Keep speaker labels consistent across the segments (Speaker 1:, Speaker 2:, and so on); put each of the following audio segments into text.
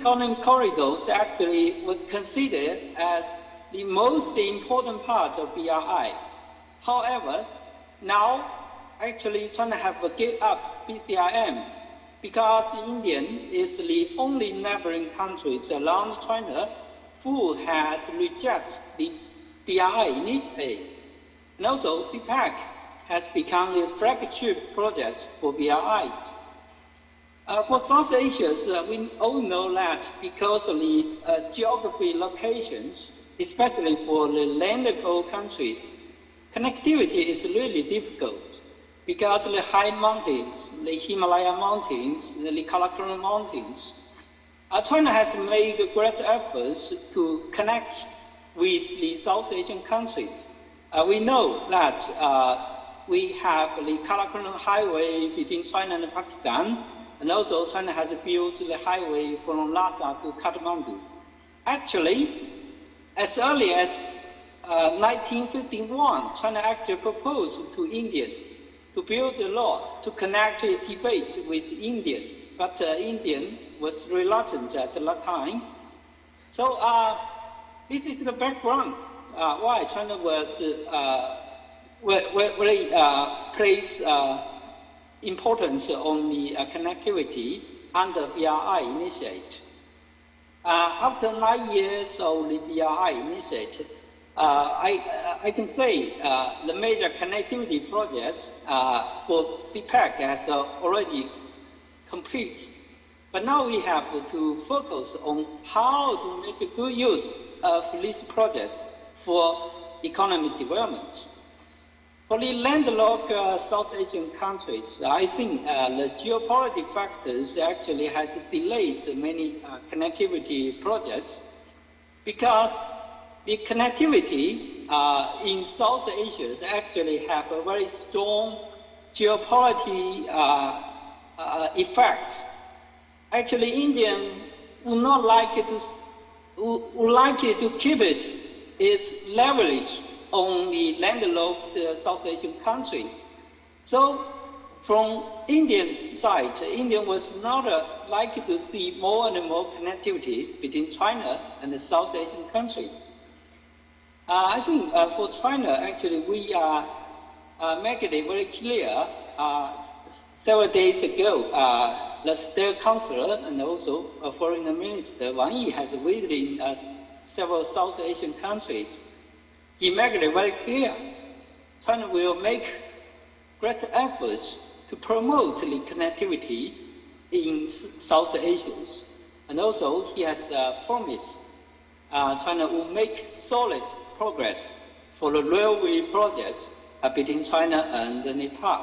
Speaker 1: economic corridors actually were considered as the most important part of BRI. However, now actually China have given up BCIM because India is the only neighboring countries around China who has rejected the BRI initiative. And also CPEC has become the flagship project for BRIs. For South Asia, we all know that because of the geography locations, especially for the land-cold countries, connectivity is really difficult because the high mountains, the Himalaya mountains, the Karakoram mountains. China has made great efforts to connect with the South Asian countries. We know that we have the Karakoram highway between China and Pakistan, and also China has built the highway from Lhasa to Kathmandu. Actually, as early as 1951, China actually proposed to India to build a road to connect Tibet with India, but India was reluctant at that time. So this is the background why China was really placed importance on the connectivity under BRI initiative. After 9 years of the BRI initiative, I can say the major connectivity projects for CPEC has already complete. But now we have to focus on how to make a good use of this project for economic development. For the landlocked South Asian countries, I think the geopolitical factors actually has delayed many connectivity projects because the connectivity in South Asia actually have a very strong geopolitical effect. Actually, India would not like to keep its leverage on the landlocked South Asian countries. So from Indian side, India was not likely to see more and more connectivity between China and the South Asian countries. I think for China, actually, we are making it very clear. Several days ago, the State Councillor and also Foreign Minister Wang Yi has visited several South Asian countries. He made it very clear China will make great efforts to promote the connectivity in South Asia. And also he has promised China will make solid progress for the railway projects between China and Nepal.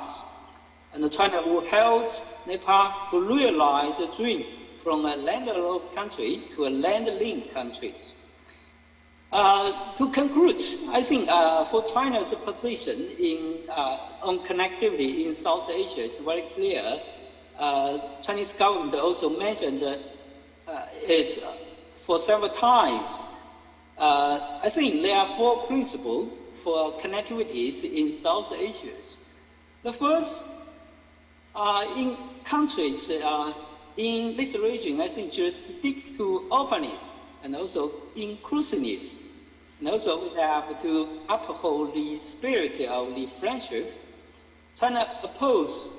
Speaker 1: And China will help Nepal to realize the dream from a landlocked country to a land-linked country. To conclude, I think for China's position on connectivity in South Asia is very clear. Chinese government also mentioned it for several times. I think there are 4 principles for connectivities in South Asia. The first, in countries in this region, I think should stick to openness and also inclusiveness. And also we have to uphold the spirit of the friendship. China opposed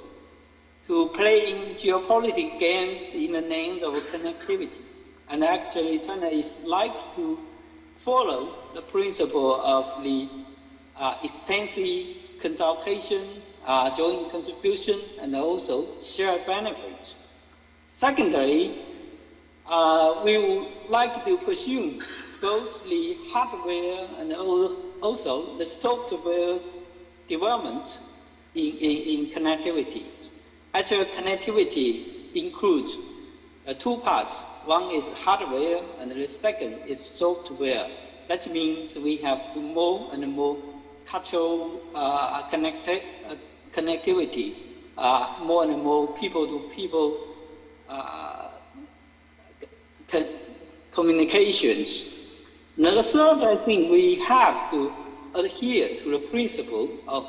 Speaker 1: to playing geopolitical games in the name of connectivity. And actually China is like to follow the principle of the extensive consultation, joint contribution, and also shared benefits. Secondly, we would like to pursue both the hardware and also the software development in connectivities. Actually, connectivity includes 2 parts. One is hardware, and the second is software. That means we have to more and more cultural connectivity, more and more people-to-people communications. Now, the third, I think we have to adhere to the principle of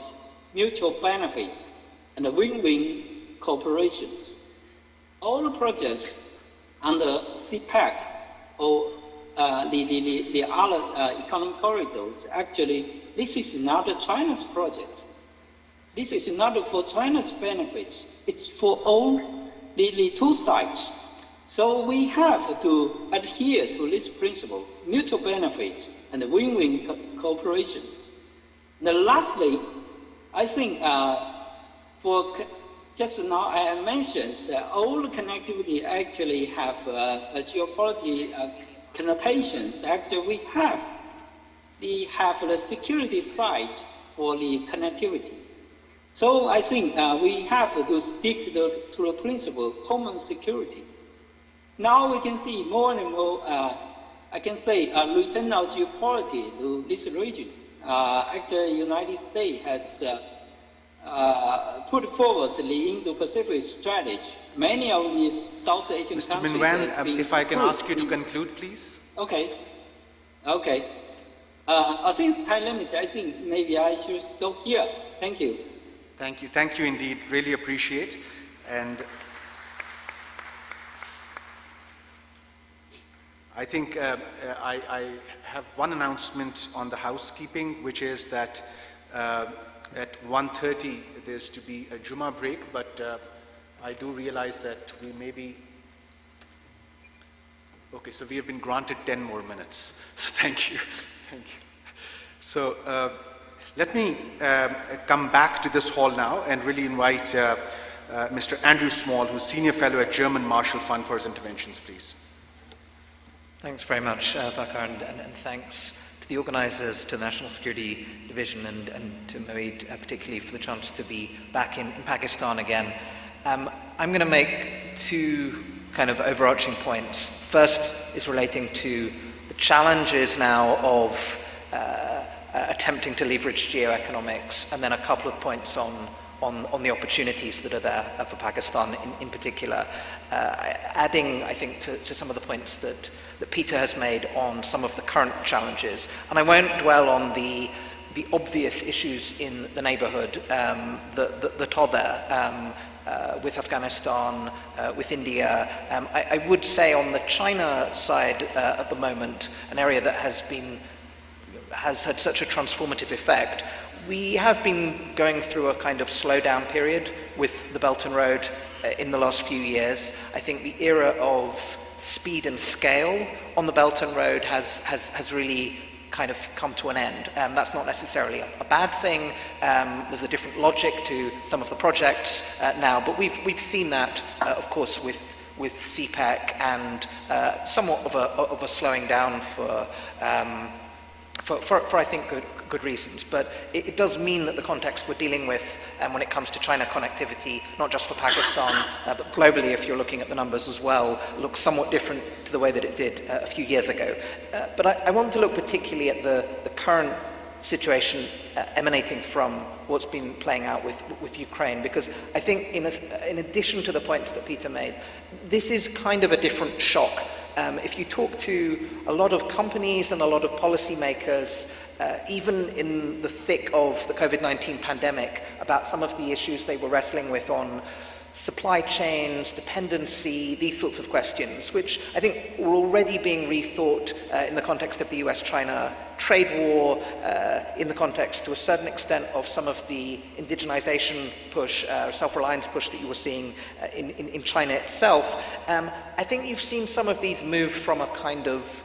Speaker 1: mutual benefit and win-win cooperations. All the projects under CPEC or the other economic corridors. Actually, this is not China's project. This is not for China's benefits. It's for all the two sides. So we have to adhere to this principle, mutual benefit and win-win cooperation. And lastly, I think for just now I mentioned all connectivity actually have geopolitical connotations. Actually, we have the security side for the connectivity. So I think we have to stick to the principle common security. Now we can see more and more, I can say, return of geopolitics to this region. Actually, the United States has put forward the Indo-Pacific strategy. Many of these South Asian
Speaker 2: Mr.
Speaker 1: countries...
Speaker 2: Min Wan, if I can ask you to conclude, please.
Speaker 1: Okay. Since time limit, I think maybe I should stop here. Thank you.
Speaker 2: Thank you indeed. Really appreciate. And I think I have one announcement on the housekeeping, which is that at 1:30 there's to be a Jummah break, but I do realize that we may be... Okay, so we have been granted 10 more minutes. So thank you. So let me come back to this hall now and really invite Mr. Andrew Small, who's Senior Fellow at German Marshall Fund, for his interventions, please.
Speaker 3: Thanks very much, Vakar, and thanks to the organizers, to the National Security Division, and to Moeed particularly for the chance to be back in Pakistan again. I'm going to make two kind of overarching points. First is relating to the challenges now of attempting to leverage geoeconomics, and then a couple of points on the opportunities that are there for Pakistan in particular. Adding, I think, to some of the points that Peter has made on some of the current challenges. And I won't dwell on the obvious issues in the neighborhood that are there, with Afghanistan, with India. I would say on the China side at the moment, an area that has had such a transformative effect, we have been going through a kind of slowdown period with the Belt and Road in the last few years. I think the era of speed and scale on the Belt and Road has really kind of come to an end. That's not necessarily a bad thing. There's a different logic to some of the projects now, but we've seen that, of course, with CPEC and somewhat of a slowing down for I think good reasons. But it does mean that the context we're dealing with when it comes to China connectivity, not just for Pakistan, but globally, if you're looking at the numbers as well, looks somewhat different to the way that it did a few years ago. But I want to look particularly at the current situation emanating from what's been playing out with Ukraine, because I think in addition to the points that Peter made, this is kind of a different shock. If you talk to a lot of companies and a lot of policymakers, even in the thick of the COVID-19 pandemic, about some of the issues they were wrestling with on supply chains, dependency, these sorts of questions, which I think were already being rethought in the context of the US-China trade war, in the context to a certain extent of some of the indigenization push, self-reliance push that you were seeing in China itself. I think you've seen some of these move from a kind of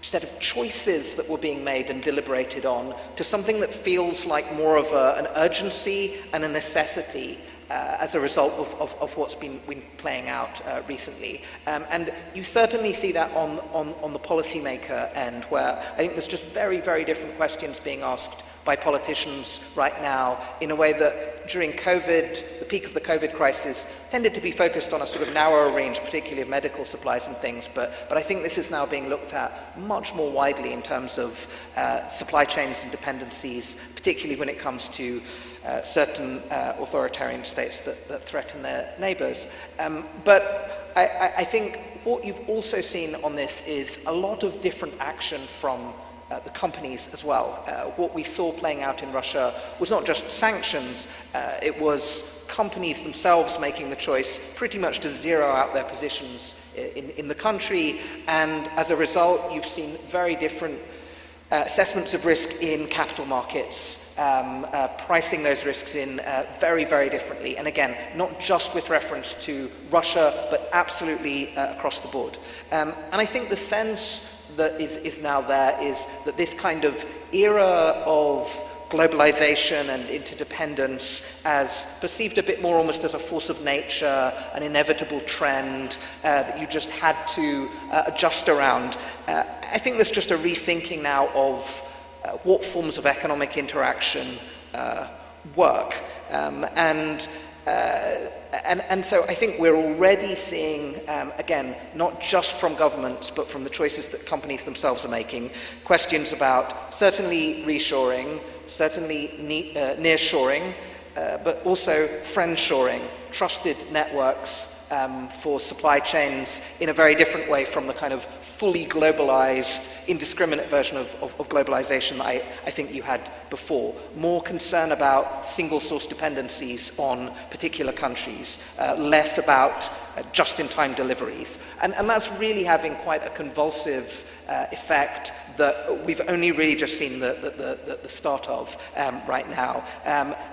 Speaker 3: set of choices that were being made and deliberated on to something that feels like more of an urgency and a necessity as a result of what's been playing out recently. And you certainly see that on the policymaker end, where I think there's just very, very different questions being asked by politicians right now in a way that during COVID, the peak of the COVID crisis, tended to be focused on a sort of narrower range, particularly of medical supplies and things, but I think this is now being looked at much more widely in terms of supply chains and dependencies, particularly when it comes to certain authoritarian states that threaten their neighbors. But I think what you've also seen on this is a lot of different action from the companies as well. What we saw playing out in Russia was not just sanctions, it was companies themselves making the choice pretty much to zero out their positions in the country, and as a result you've seen very different assessments of risk in capital markets, pricing those risks in very, very differently. And again, not just with reference to Russia, but absolutely across the board. And I think the sense that is now there is that this kind of era of globalization and interdependence as perceived a bit more almost as a force of nature, an inevitable trend that you just had to adjust around. I think there's just a rethinking now of what forms of economic interaction work. And so I think we're already seeing, again, not just from governments, but from the choices that companies themselves are making, questions about certainly reshoring, certainly nearshoring, but also friendshoring, trusted networks for supply chains in a very different way from the kind of fully globalized, indiscriminate version of globalization that I think you had before. More concern about single source dependencies on particular countries, less about just-in-time deliveries. And that's really having quite a convulsive effect that we've only really just seen the start of right now.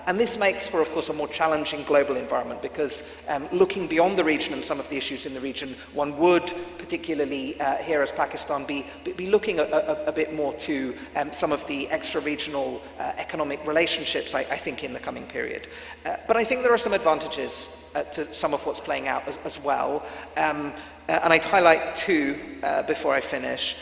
Speaker 3: And this makes for, of course, a more challenging global environment because looking beyond the region and some of the issues in the region, one would, particularly here as Pakistan, be looking a bit more to some of the extra-regional economic relationships, I think, in the coming period. But I think there are some advantages to some of what's playing out as well. And I'd highlight two before I finish.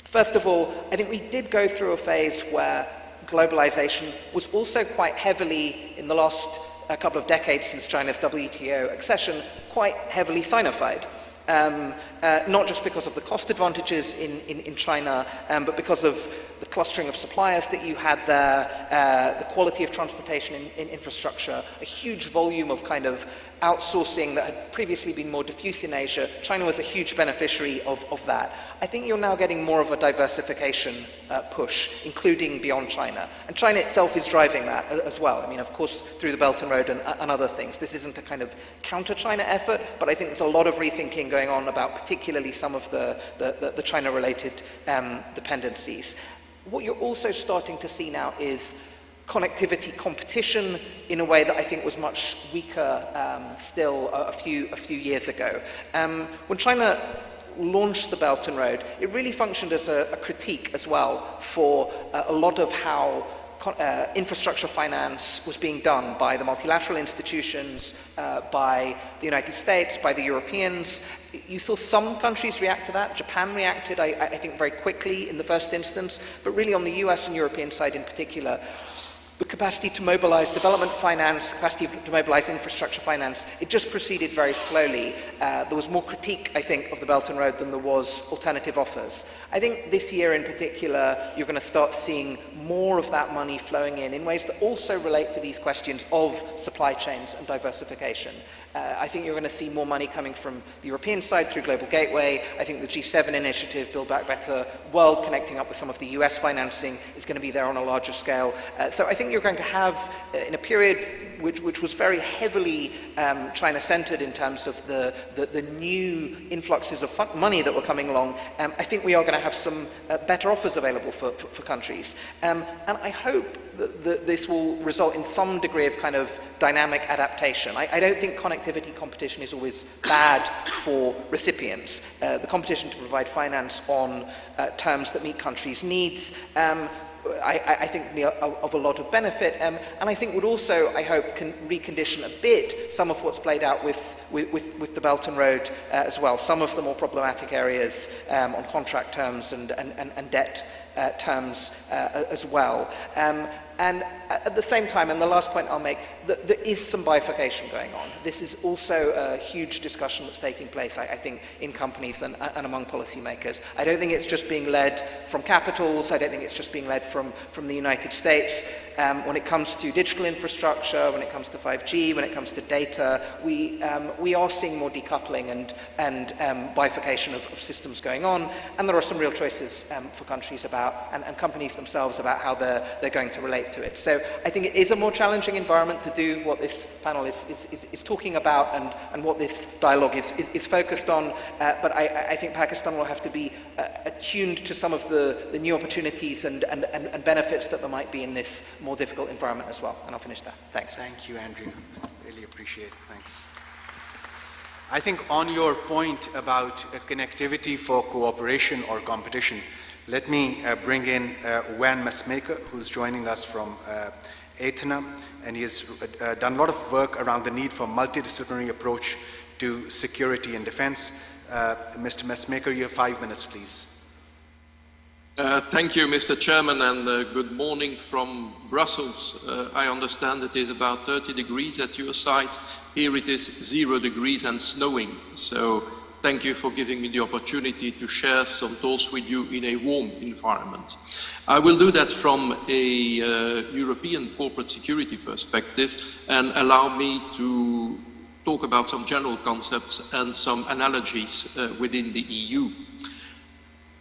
Speaker 3: First of all, I think we did go through a phase where globalization was also quite heavily, in the last couple of decades since China's WTO accession, quite heavily Sinofied. Not just because of the cost advantages in China, but because of the clustering of suppliers that you had there, the quality of transportation in infrastructure, a huge volume of kind of outsourcing that had previously been more diffuse in Asia. China was a huge beneficiary of that. I think you're now getting more of a diversification push, including beyond China. And China itself is driving that as well. I mean, of course, through the Belt and Road and other things. This isn't a kind of counter-China effort, but I think there's a lot of rethinking going on about particularly some of the China-related dependencies. What you're also starting to see now is connectivity competition in a way that I think was much weaker still a few years ago. When China launched the Belt and Road, it really functioned as a critique as well for a lot of how infrastructure finance was being done by the multilateral institutions, by the United States, by the Europeans. You saw some countries react to that. Japan reacted, I think, very quickly in the first instance, but really on the US and European side in particular, the capacity to mobilize development finance, capacity to mobilize infrastructure finance, it just proceeded very slowly. There was more critique, I think, of the Belt and Road than there was alternative offers. I think this year in particular, you're going to start seeing more of that money flowing in ways that also relate to these questions of supply chains and diversification. I think you're going to see more money coming from the European side through Global Gateway. I think the G7 initiative, Build Back Better World, connecting up with some of the US financing, is going to be there on a larger scale. So I think you're going to have, in a period which was very heavily China-centered in terms of the new influxes of money that were coming along, I think we are going to have some better offers available for countries. And I hope that this will result in some degree of kind of dynamic adaptation. I don't think connectivity competition is always bad for recipients. The competition to provide finance on terms that meet countries' needs I think be of a lot of benefit, and I think would also, I hope, can recondition a bit some of what's played out with the Belt and Road as well. Some of the more problematic areas on contract terms and debt terms as well. And at the same time, and the last point I'll make, there is some bifurcation going on. This is also a huge discussion that's taking place, I think, in companies and among policymakers. I don't think it's just being led from capitals. I don't think it's just being led from the United States. When it comes to digital infrastructure, when it comes to 5G, when it comes to data, we we are seeing more decoupling and bifurcation of systems going on, and there are some real choices for countries about, and companies themselves about how they're going to relate to it. So I think it is a more challenging environment to do what this panel is talking about and what this dialogue is focused on, but I think Pakistan will have to be attuned to some of the new opportunities and benefits that there might be in this more difficult environment as well. And I'll finish there. Thanks.
Speaker 2: Thank you, Andrew. Really appreciate it. Thanks. I think on your point about connectivity for cooperation or competition, let me bring in Wan Masmaker, who's joining us from Athena, and he has done a lot of work around the need for multidisciplinary approach to security and defense. Mr. Masmaker, you have 5 minutes, please.
Speaker 4: Thank you, Mr. Chairman, and good morning from Brussels. I understand it is about 30 degrees at your site. Here it is 0 degrees and snowing. So thank you for giving me the opportunity to share some thoughts with you in a warm environment. I will do that from a European corporate security perspective, and allow me to talk about some general concepts and some analogies within the EU.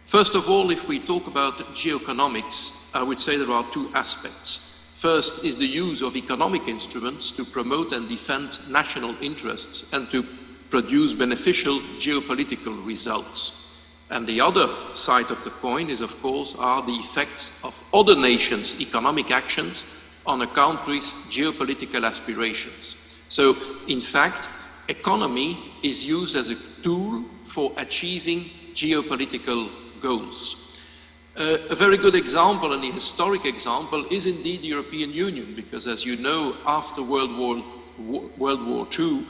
Speaker 4: First of all, if we talk about geoeconomics, I would say there are 2 aspects. First is the use of economic instruments to promote and defend national interests and to produce beneficial geopolitical results. And the other side of the coin is, of course, are the effects of other nations' economic actions on a country's geopolitical aspirations. So, in fact, economy is used as a tool for achieving geopolitical goals. A very good example, and a historic example, is indeed the European Union, because as you know, after World War II,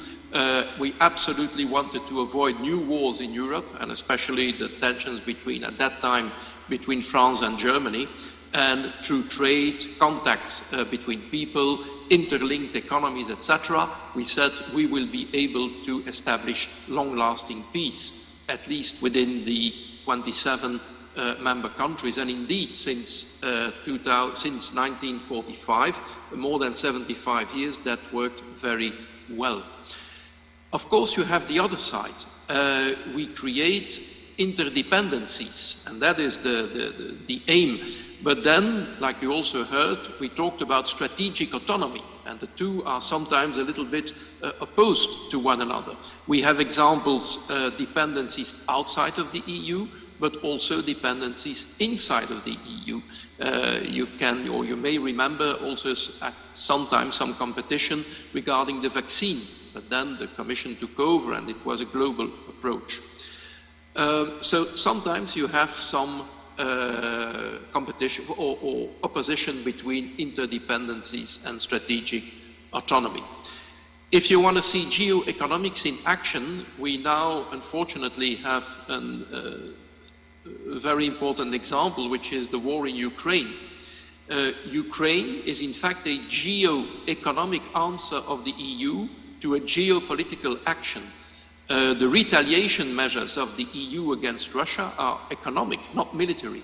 Speaker 4: we absolutely wanted to avoid new wars in Europe, and especially the tensions at that time between France and Germany, and through trade, contacts between people, interlinked economies, etc., we said we will be able to establish long-lasting peace, at least within the 27 member countries. And indeed, since 1945, more than 75 years, that worked very well. Of course, you have the other side. We create interdependencies, and that is the aim. But then, like you also heard, we talked about strategic autonomy, and the two are sometimes a little bit opposed to one another. We have examples, dependencies outside of the EU, but also dependencies inside of the EU. You can, or you may remember also at sometimes some competition regarding the vaccine, but then the Commission took over and it was a global approach. So sometimes you have some competition or opposition between interdependencies and strategic autonomy. If you want to see geoeconomics in action, we now unfortunately have a very important example, which is the war in Ukraine. Ukraine is in fact a geo-economic answer of the EU to a geopolitical action. The retaliation measures of the EU against Russia are economic, not military.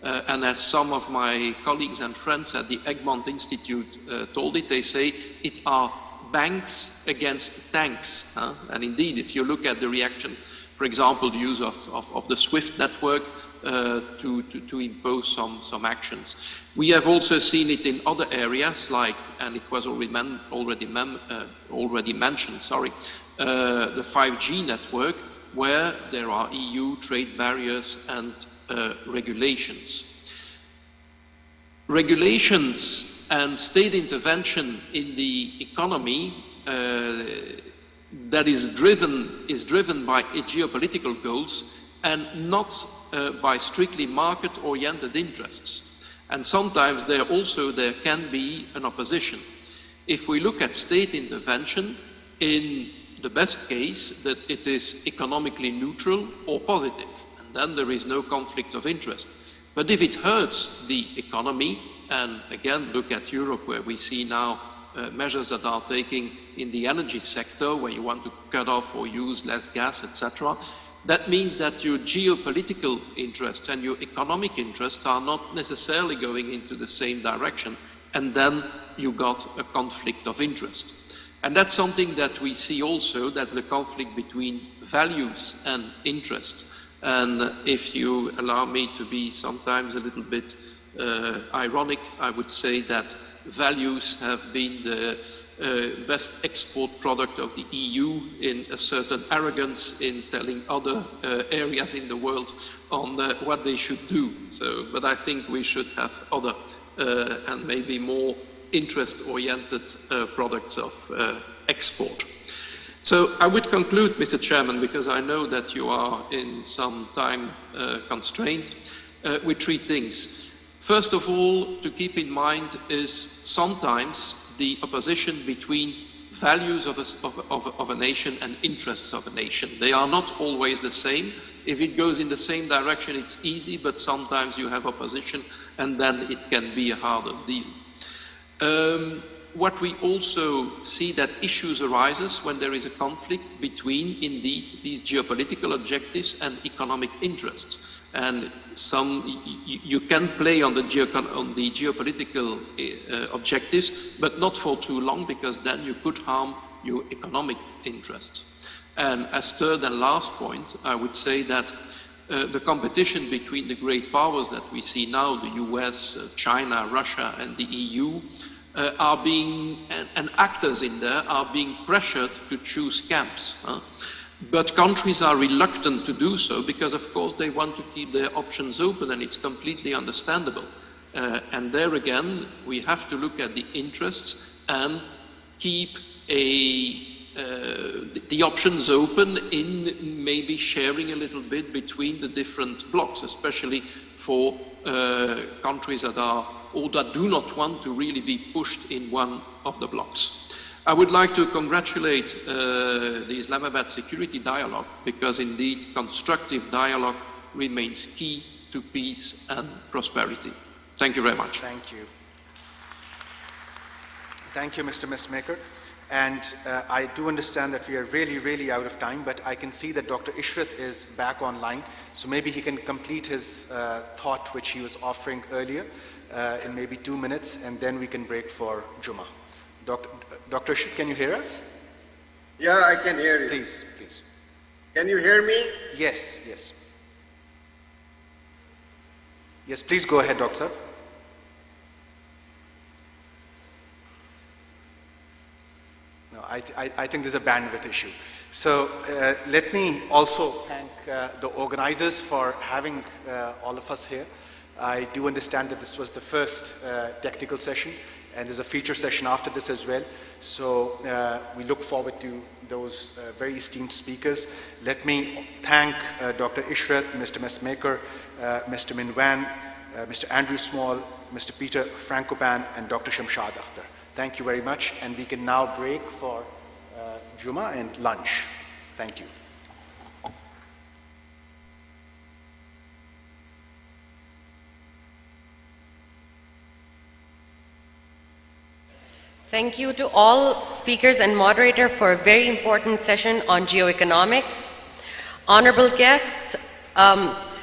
Speaker 4: And as some of my colleagues and friends at the Egmont Institute told it, they say it are banks against tanks. And indeed, if you look at the reaction, for example, the use of the SWIFT network to impose some actions. We have also seen it in other areas, like, and it was already mentioned, the 5G network, where there are EU trade barriers and regulations. Regulations and state intervention in the economy that is driven by geopolitical goals and not by strictly market-oriented interests. And sometimes there can be an opposition. If we look at state intervention, in the best case, that it is economically neutral or positive, and then there is no conflict of interest. But if it hurts the economy, and again, look at Europe, where we see now measures that are taken in the energy sector, where you want to cut off or use less gas, etc., that means that your geopolitical interests and your economic interests are not necessarily going into the same direction, and then you got a conflict of interest. And that's something that we see also, that's the conflict between values and interests. And if you allow me to be sometimes a little bit ironic, I would say that values have been the best export product of the EU in a certain arrogance in telling other areas in the world on what they should do. So, but I think we should have other and maybe more interest-oriented products of export. So I would conclude, Mr. Chairman, because I know that you are in some time constraint, with three things. First of all, to keep in mind is sometimes the opposition between values of a nation and interests of a nation. They are not always the same. If it goes in the same direction, it's easy, but sometimes you have opposition, and then it can be a harder deal. What we also see that issues arises when there is a conflict between, indeed, these geopolitical objectives and economic interests. And you can play on the geopolitical objectives, but not for too long, because then you could harm your economic interests. And as third and last point, I would say that the competition between the great powers that we see now, the US, China, Russia, and the EU, are being, and actors in there are being pressured to choose camps. But countries are reluctant to do so because, of course, they want to keep their options open, and it's completely understandable. And there again, we have to look at the interests and keep the options open in maybe sharing a little bit between the different blocks, especially for countries that are or that do not want to really be pushed in one of the blocks. I would like to congratulate the Islamabad Security Dialogue, because indeed constructive dialogue remains key to peace and prosperity. Thank you very much.
Speaker 2: Thank you. Thank you, Mr. Messmaker. And I do understand that we are really, really out of time, but I can see that Dr. Ishrat is back online, so maybe he can complete his thought which he was offering earlier in maybe 2 minutes, and then we can break for Juma. Dr. Ishrat, can you hear us?
Speaker 5: Yeah, I can hear you.
Speaker 2: Please, please.
Speaker 5: Can you hear me?
Speaker 2: Yes, yes. Yes, please go ahead, Doctor. No, I think there's a bandwidth issue. So let me also thank the organizers for having all of us here. I do understand that this was the first technical session, and there's a feature session after this as well. So we look forward to those very esteemed speakers. Let me thank Dr. Ishrat, Mr. Messmaker, Mr. Minwan, Mr. Andrew Small, Mr. Peter Frankopan, and Dr. Shamshad Akhtar. Thank you very much, and we can now break for Juma and lunch. Thank you.
Speaker 6: Thank you to all speakers and moderator for a very important session on geoeconomics. Honorable guests,